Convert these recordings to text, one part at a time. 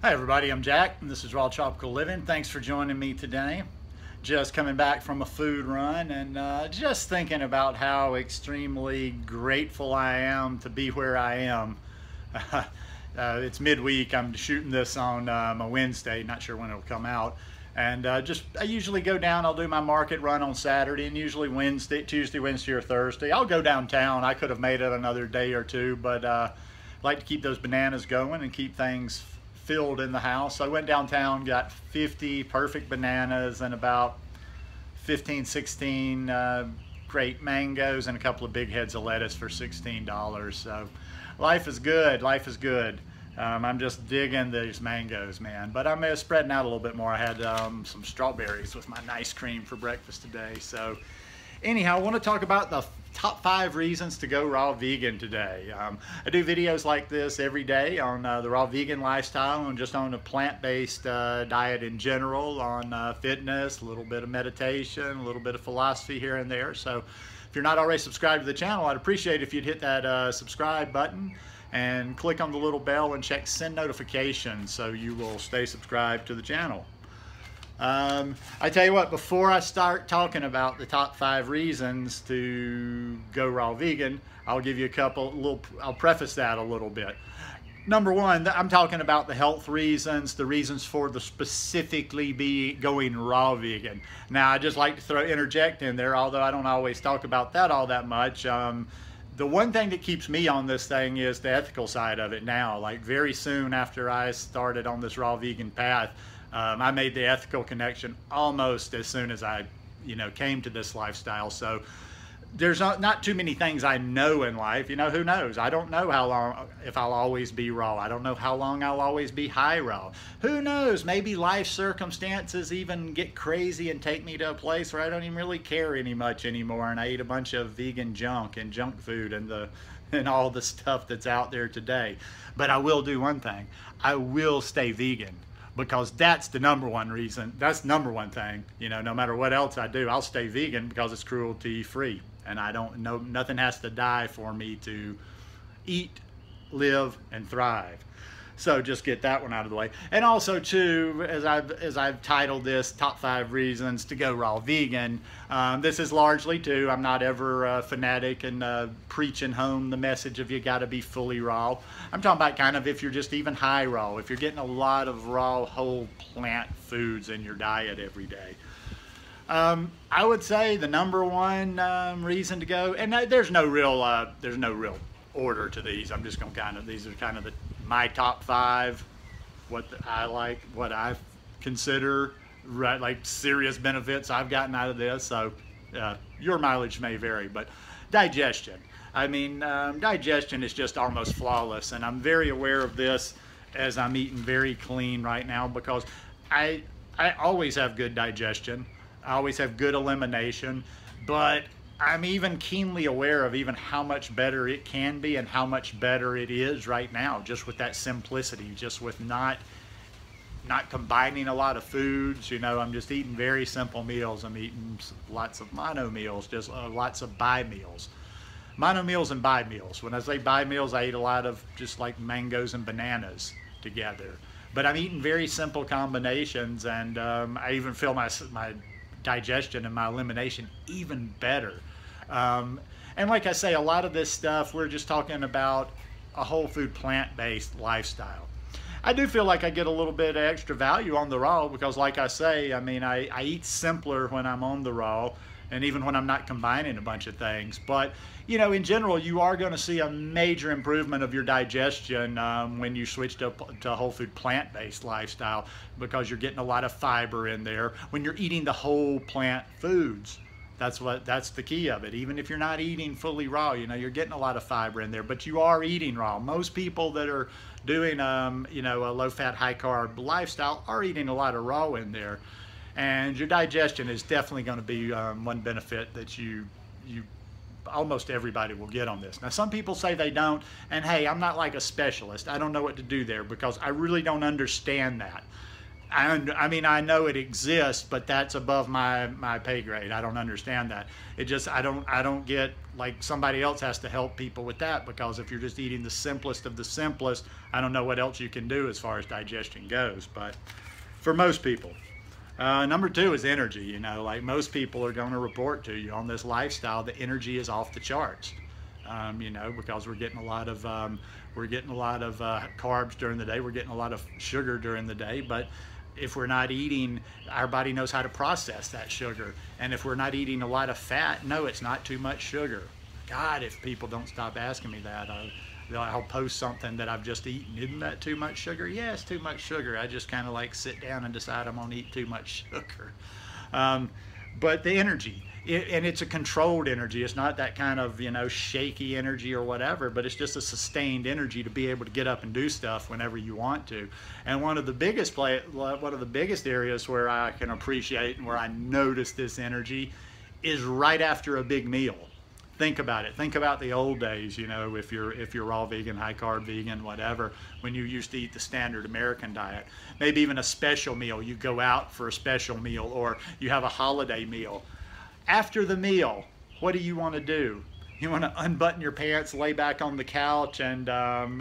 Hi everybody, I'm Jack and this is Raw Tropical Living. Thanks for joining me today. Just coming back from a food run and just thinking about how extremely grateful I am to be where I am. It's midweek. I'm shooting this on a Wednesday, not sure when it'll come out. And I usually go down, I'll do my market run on Saturday, and usually Tuesday, Wednesday, or Thursday. I'll go downtown. I could have made it another day or two, but I like to keep those bananas going and keep things filled in the house. So I went downtown, got 50 perfect bananas and about 15, 16 great mangoes and a couple of big heads of lettuce for $16. So life is good, life is good. I'm just digging these mangoes, man. But I'm spreading out a little bit more. I had some strawberries with my nice cream for breakfast today. So anyhow, I want to talk about the top 5 reasons to go raw vegan today. I do videos like this every day on the raw vegan lifestyle and just on a plant-based diet in general, on fitness, a little bit of meditation, a little bit of philosophy here and there. So if you're not already subscribed to the channel, I'd appreciate if you'd hit that subscribe button and click on the little bell and check send notifications so you will stay subscribed to the channel. I tell you what, before I start talking about the top 5 reasons to go raw vegan, I'll give you I'll preface that a little bit. Number 1, I'm talking about the health reasons, the reasons for the specifically going raw vegan. Now, I just like to interject in there, although I don't always talk about that all that much. The one thing that keeps me on this thing is the ethical side of it now. Like very soon after I started on this raw vegan path, I made the ethical connection almost as soon as I, came to this lifestyle. So there's not too many things I know in life. Who knows? I don't know how long, if I'll always be raw. I don't know how long I'll always be high raw. Who knows? Maybe life circumstances even get crazy and take me to a place where I don't even really care much anymore, and I eat a bunch of vegan junk and junk food and all the stuff that's out there today. But I will do one thing. I will stay vegan. Because that's the number one reason, that's the number one thing, no matter what else I do, I'll stay vegan because it's cruelty free. And I don't know, nothing has to die for me to eat, live, and thrive. So just get that one out of the way. And also too, as I've titled this, top 5 reasons to go raw vegan, this is largely too, I'm not ever a fanatic and preaching home the message of you gotta be fully raw. I'm talking about kind of if you're just even high raw, if you're getting a lot of raw whole plant foods in your diet every day. I would say the number 1 reason to go, and there's no real order to these. I'm just gonna these are kind of my top 5, what I consider like serious benefits I've gotten out of this. So your mileage may vary, but digestion. I mean, digestion is just almost flawless, and I'm very aware of this as I'm eating very clean right now because I always have good digestion. I always have good elimination, but I'm even keenly aware of even how much better it can be and how much better it is right now, just with that simplicity, just with not combining a lot of foods. I'm just eating very simple meals. I'm eating lots of mono meals, just lots of bi meals. Mono meals and bi meals. When I say bi meals, I eat a lot of just like mangoes and bananas together. But I'm eating very simple combinations, and I even feel my digestion and my elimination even better. And like I say, a lot of this stuff, we're just talking about a whole food plant-based lifestyle. I do feel like I get a little bit of extra value on the raw because like I say, I mean, I eat simpler when I'm on the raw and even when I'm not combining a bunch of things. But in general, you are going to see a major improvement of your digestion when you switch to a whole food plant-based lifestyle because you're getting a lot of fiber in there when you're eating the whole plant foods. That's the key of it. Even if you're not eating fully raw, you're getting a lot of fiber in there, but you are eating raw. Most people that are doing a low-fat, high-carb lifestyle are eating a lot of raw in there. And your digestion is definitely going to be one benefit that you almost everybody will get on this. Now, some people say they don't, and hey, I'm not like a specialist. I don't know what to do there because I really don't understand that. I mean, I know it exists, but that's above my pay grade. I don't understand that. It just, I don't get, like, somebody else has to help people with that, because if you're just eating the simplest of the simplest, I don't know what else you can do as far as digestion goes. But for most people, number two is energy. You know, like most people are going to report to you on this lifestyle, the energy is off the charts. You know, because we're getting a lot of carbs during the day, we're getting a lot of sugar during the day, but if we're not eating, our body knows how to process that sugar. And if we're not eating a lot of fat, no, it's not too much sugar. God, if people don't stop asking me that, I'll post something that I've just eaten. Isn't that too much sugar? Yeah, it's too much sugar. I just kind of like sit down and decide I'm gonna eat too much sugar. But the energy, and it's a controlled energy. It's not that kind of, you know, shaky energy or whatever, but it's just a sustained energy to be able to get up and do stuff whenever you want to. And one of the biggest areas where I can appreciate and where I notice this energy is right after a big meal. Think about it. Think about the old days, you know, if you're raw vegan, high carb vegan, whatever, when you used to eat the standard American diet. Maybe even a special meal. You go out for a special meal, or you have a holiday meal. After the meal, what do you want to do? You want to unbutton your pants, lay back on the couch, and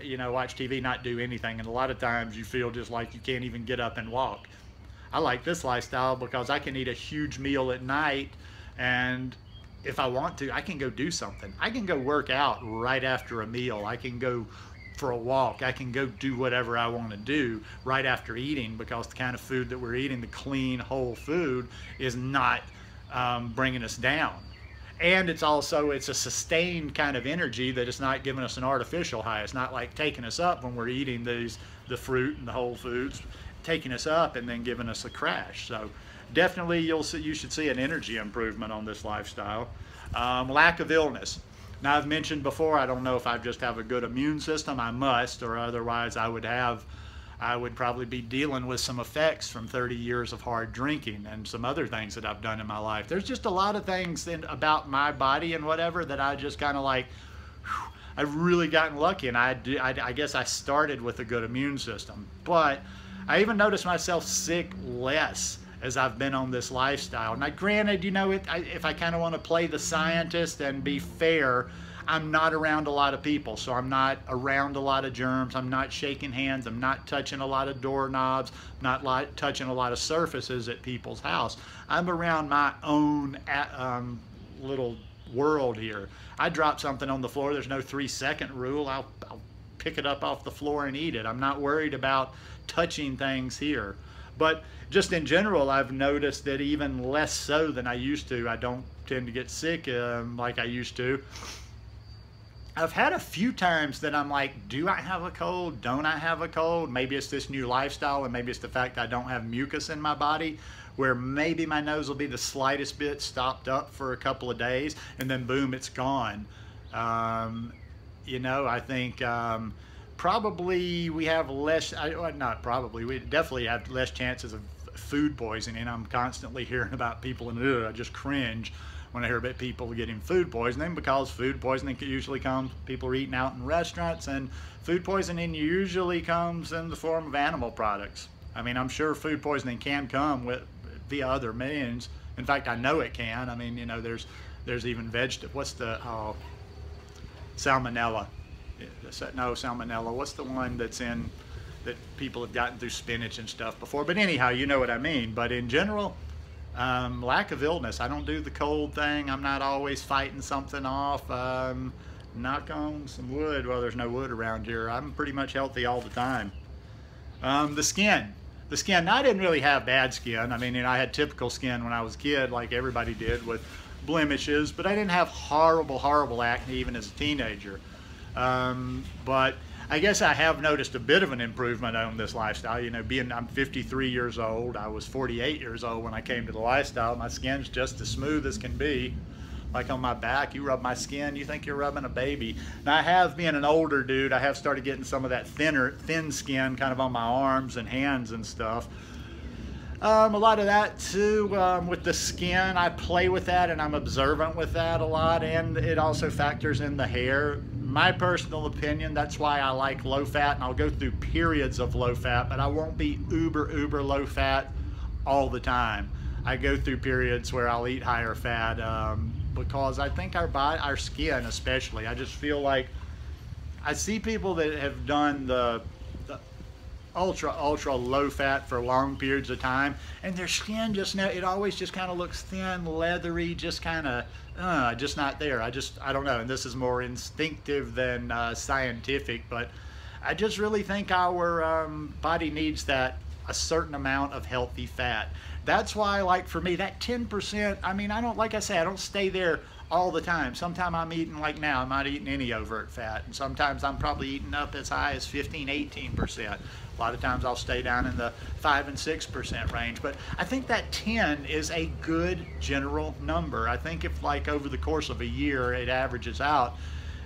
you know, watch TV, not do anything. And a lot of times you feel just like you can't even get up and walk. I like this lifestyle because I can eat a huge meal at night, and if I want to, I can go do something. I can go work out right after a meal. I can go for a walk. I can go do whatever I want to do right after eating, because the kind of food that we're eating, the clean, whole food, is not bringing us down. And it's a sustained kind of energy that is not giving us an artificial high. It's not like taking us up when we're eating the fruit and the whole foods, taking us up and then giving us a crash. So definitely you should see an energy improvement on this lifestyle. Lack of illness. Now, I've mentioned before, I don't know if I just have a good immune system. I must, or otherwise I would probably be dealing with some effects from 30 years of hard drinking and some other things that I've done in my life. There's just a lot of things about my body and whatever that I just kind of like, whew, I've really gotten lucky, and I guess I started with a good immune system. But I even noticed myself sick less as I've been on this lifestyle. Now, granted, you know, if I kind of want to play the scientist and be fair, I'm not around a lot of people, so I'm not around a lot of germs. I'm not shaking hands. I'm not touching a lot of doorknobs. I'm not touching a lot of surfaces at people's house. I'm around my own little world here. I drop something on the floor. There's no 3-second rule. I'll pick it up off the floor and eat it. I'm not worried about touching things here. But just in general, I've noticed that even less so than I used to. I don't tend to get sick like I used to. I've had a few times that I'm like, do I have a cold? Don't I have a cold? Maybe it's this new lifestyle, and maybe it's the fact I don't have mucus in my body, where maybe my nose will be the slightest bit stopped up for a couple of days, and then boom, it's gone. You know, I think probably we have less, not probably, we definitely have less chances of food poisoning. I'm constantly hearing about people, and I just cringe when I hear about people getting food poisoning, because food poisoning usually comes, people are eating out in restaurants, and food poisoning usually comes in the form of animal products. I mean, I'm sure food poisoning can come via other means. In fact, I know it can. I mean, you know, there's even vegetable, what's the, salmonella. No, salmonella. What's the one that's in, that people have gotten through spinach and stuff before? But anyhow, you know what I mean. But in general, lack of illness. I don't do the cold thing. I'm not always fighting something off. Knock on some wood. Well, there's no wood around here. I'm pretty much healthy all the time. The skin. Now, I didn't really have bad skin. I mean, you know, I had typical skin when I was a kid, like everybody did, with blemishes, but I didn't have horrible acne even as a teenager. But I guess I have noticed a bit of an improvement on this lifestyle. You know, I'm 53 years old. I was 48 years old when I came to the lifestyle. My skin's just as smooth as can be. Like on my back, you rub my skin, you think you're rubbing a baby. Now, I have, being an older dude, I have started getting some of that thin skin kind of on my arms and hands and stuff. A lot of that too, with the skin. I play with that, and I'm observant with that a lot, and it also factors in the hair. my personal opinion, that's why I like low fat, and I'll go through periods of low fat, but I won't be uber low fat all the time. I go through periods where I'll eat higher fat because I think our body, our skin especially, I just feel like I see people that have done the ultra low fat for long periods of time, and their skin just now, it always just kind of looks thin, leathery, just kind of just not there. I don't know, and this is more instinctive than scientific, but I just really think our body needs that a certain amount of healthy fat. That's why, like for me, that 10%, I mean, I don't, like I say, I don't stay there all the time. Sometimes I'm eating, like now, I'm not eating any overt fat, and sometimes I'm probably eating up as high as 15-18%. A lot of times I'll stay down in the 5 and 6% range, but I think that 10 is a good general number. I think if, like, over the course of a year it averages out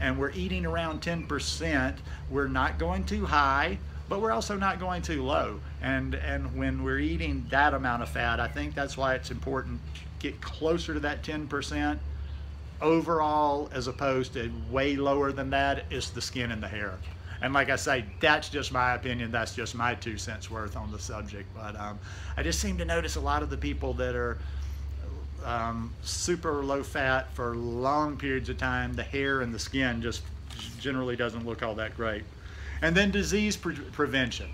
and we're eating around 10%, we're not going too high, but we're also not going too low. And when we're eating that amount of fat, I think that's why it's important to get closer to that 10% overall, as opposed to way lower than that is the skin and the hair. And like I say, that's just my opinion. That's just my 2 cents worth on the subject. But I just seem to notice a lot of the people that are super low fat for long periods of time, the hair and the skin just generally doesn't look all that great. And then disease prevention.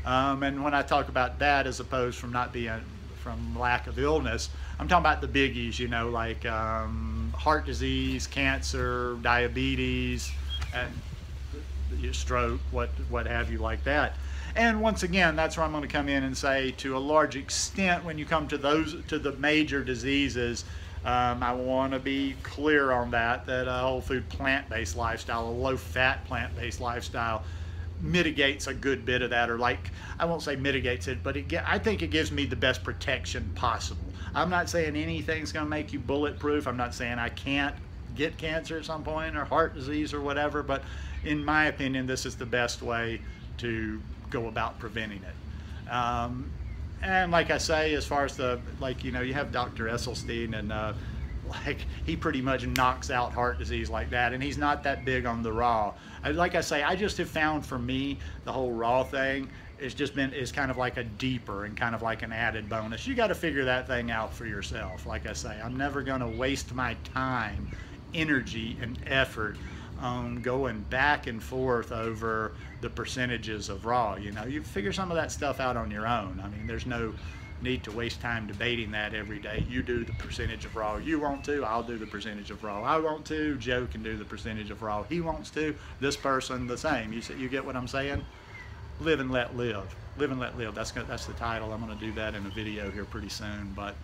And when I talk about that, as opposed from not being from lack of illness, I'm talking about the biggies, you know, like heart disease, cancer, diabetes, and stroke, what have you, like that. And once again, that's where I'm going to come in and say, to a large extent, when you come to the major diseases, I want to be clear on that a whole food plant-based lifestyle, a low-fat plant-based lifestyle, mitigates a good bit of that, or, like, I won't say mitigates it, but I think it gives me the best protection possible. I'm not saying anything's going to make you bulletproof. I'm not saying I can't get cancer at some point or heart disease or whatever, but in my opinion, this is the best way to go about preventing it. And like I say, as far as you know, you have Dr. Esselstyn, and like, he pretty much knocks out heart disease like that, and he's not that big on the raw. Like I say, I just have found, for me, the whole raw thing is kind of like a deeper and kind of like an added bonus. You got to figure that thing out for yourself. Like I say, I'm never going to waste my time, energy, and effort on going back and forth over the percentages of raw. You know, you figure some of that stuff out on your own. I mean, there's no need to waste time debating that every day. You do the percentage of raw you want to, I'll do the percentage of raw I want to, Joe can do the percentage of raw he wants to, this person the same. You get what I'm saying? Live and let live. Live and let live. That's the title. I'm going to do that in a video here pretty soon. But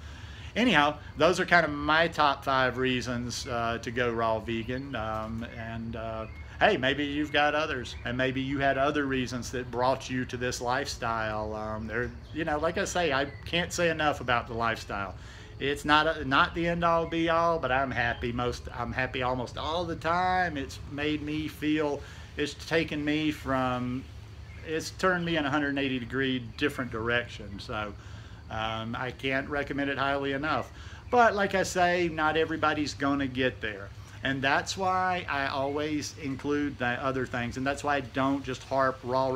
anyhow, those are kind of my top 5 reasons to go raw vegan. Hey, maybe you've got others, and maybe you had other reasons that brought you to this lifestyle. You know, like I say, I can't say enough about the lifestyle. It's not the end all be all, but I'm happy. I'm happy almost all the time. It's made me feel. It's turned me in a 180-degree different direction. So I can't recommend it highly enough. But like I say, not everybody's gonna get there. And that's why I always include the other things. And that's why I don't just harp raw.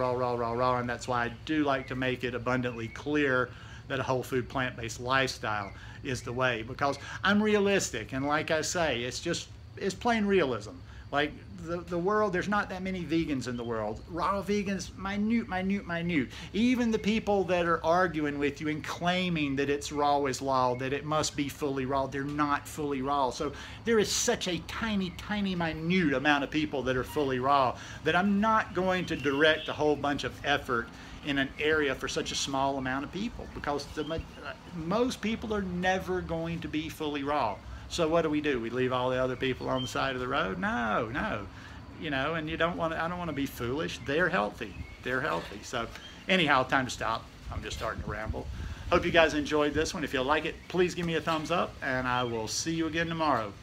And that's why I do like to make it abundantly clear that a whole food plant-based lifestyle is the way. Because I'm realistic. And like I say, it's plain realism. Like the world, there's not that many vegans in the world. Raw vegans, minute. Even the people that are arguing with you and claiming that it's raw is law, that it must be fully raw, they're not fully raw. So there is such a tiny, minute amount of people that are fully raw that I'm not going to direct a whole bunch of effort in an area for such a small amount of people, because most people are never going to be fully raw. So what do? We leave all the other people on the side of the road? No. You know, and I don't want to be foolish. They're healthy. So anyhow, time to stop. I'm just starting to ramble. Hope you guys enjoyed this one. If you like it, please give me a thumbs up, and I will see you again tomorrow.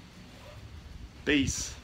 Peace.